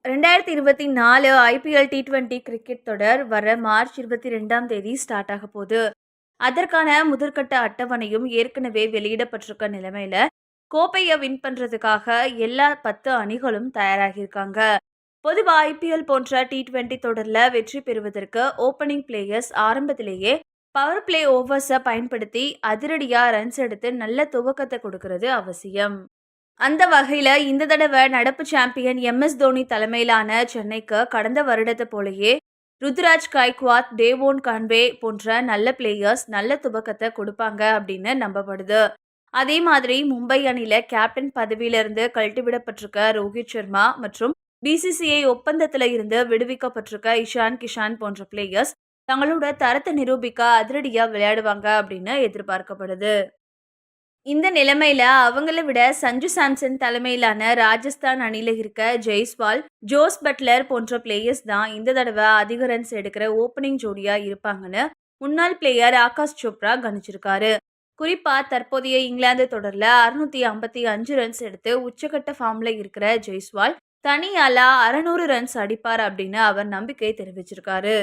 2024 IPL T20 cricket தொடர் வர March 22ஆம் தேதி ஸ்டார்ட் ஆக போகுது. அதற்கான முதற்கட்ட அட்டவணையும் ஏற்கனவே வெளியிடப்பட்டிருக்க நிலைமையில, கோப்பையை வின் பண்றதுக்காக எல்லா 10 அணிகளும் தயாராகியிருக்காங்க. பொதுவா ஐபிஎல் போன்ற டி20 தொடர்ல வெற்றி பெறுவதற்கு ஓப்பனிங் பிளேயர்ஸ் ஆரம்பத்திலேயே பவர் பிளே ஓவர்ஸை பயன்படுத்தி அதிரடியா ரன்ஸ் எடுத்து நல்ல துவக்கத்தை கொடுக்கிறது அவசியம். அந்த வகையில இந்த தடவை நடப்பு சாம்பியன் எம்.எஸ். தோனி தலைமையிலான சென்னைக்கு கடந்த வருடத்தை போலயே ருத்துராஜ் கைக்வாத், டேவோன் கான்வே போன்ற நல்ல பிளேயர்ஸ் நல்ல துவக்கத்தை கொடுப்பாங்க அப்படின்னு நம்பப்படுது. அதே மாதிரி மும்பை அணியில கேப்டன் பதவியிலிருந்து கழட்டிவிடப்பட்டிருக்க ரோஹித் சர்மா மற்றும் பிசிசிஐ ஒப்பந்தத்துல இருந்து விடுவிக்கப்பட்டிருக்க இஷான் கிஷான் போன்ற பிளேயர்ஸ் தங்களோட தரத்தை நிரூபிக்க அதிரடியா விளையாடுவாங்க அப்படின்னு எதிர்பார்க்கப்படுது. இந்த நிலைமையில அவங்கள விட சஞ்சு சாம்சன் தலைமையிலான ராஜஸ்தான் அணியில இருக்க ஜெய்ஸ்வால், ஜோஸ் பட்லர் போன்ற பிளேயர்ஸ் தான் இந்த தடவை அதிக ரன்ஸ் எடுக்கிற ஓப்பனிங் ஜோடியா இருப்பாங்கன்னு முன்னாள் பிளேயர் ஆகாஷ் சோப்ரா கணிச்சிருக்காரு. குறிப்பா தற்போதைய இங்கிலாந்து தொடர்ல 655 ரன்ஸ் எடுத்து உச்சகட்ட ஃபார்ம்ல இருக்கிற ஜெய்ஸ்வால் தனியாலா 600 ரன்ஸ் அடிப்பார் அப்படின்னு அவர் நம்பிக்கை தெரிவிச்சிருக்காரு.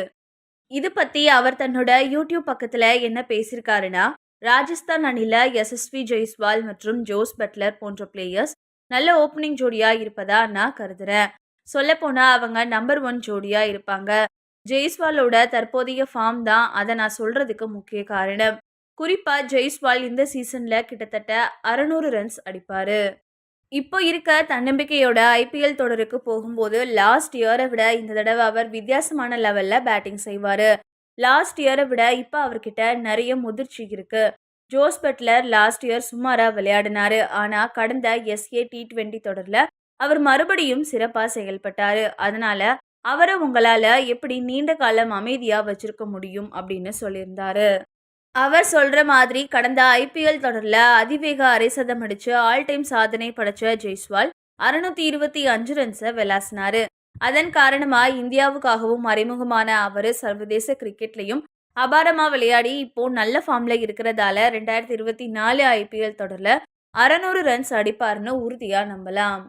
இது பத்தி அவர் தன்னோட யூடியூப் பக்கத்துல என்ன பேசியிருக்காருன்னா, ராஜஸ்தான் அணில யசஸ்வி ஜெய்ஸ்வால் மற்றும் ஜோஸ் பட்லர் போன்ற பிளேயர்ஸ் நல்ல ஓப்பனிங் ஜோடியா இருப்பதா நான் கருதுறேன். சொல்லப்போனா அவங்க நம்பர் 1 ஜோடியா இருப்பாங்க. ஜெய்ஸ்வாலோட தற்போதைய ஃபார்ம் தான் அதை நான் சொல்றதுக்கு முக்கிய காரணம். குறிப்பா ஜெய்ஸ்வால் இந்த சீசன்ல கிட்டத்தட்ட 600 ரன்ஸ் அடிப்பாரு. இப்போ இருக்க தன்னம்பிக்கையோட ஐபிஎல் தொடருக்கு போகும்போது லாஸ்ட் இயரை விட இந்த தடவை அவர் வித்தியாசமான லெவல்ல பேட்டிங் செய்வாரு. லாஸ்ட் இயரை விட இப்போ அவர்கிட்ட நிறைய முதிர்ச்சி இருக்கு. ஜோஸ் பட்லர் லாஸ்ட் இயர் சுமாரா விளையாடினாரு. ஆனா கடந்த எஸ்ஏ டி20 தொடர்ல அவர் மறுபடியும் சிறப்பா செயல்பட்டாரு. அதனால அவரை உங்களால எப்படி நீண்ட காலம் அமைதியா வச்சிருக்க முடியும் அப்படின்னு சொல்லியிருந்தாரு. அவர் சொல்ற மாதிரி கடந்த ஐபிஎல் தொடர்ல அதிவேக அரை சதம் அடிச்சு ஆல் டைம் சாதனை படைச்ச ஜெய்ஸ்வால் 625 ரன்ஸை விளாசினாரு. அதன் காரணமா இந்தியாவுக்காகவும் அறிமுகமான அவரு சர்வதேச கிரிக்கெட்லயும் அபாரமா விளையாடி இப்போ நல்ல ஃபார்ம்ல இருக்கிறதால 2024 ஐபிஎல் தொடர்ல 600 ரன்ஸ் அடிப்பார்னு உறுதியா நம்பலாம்.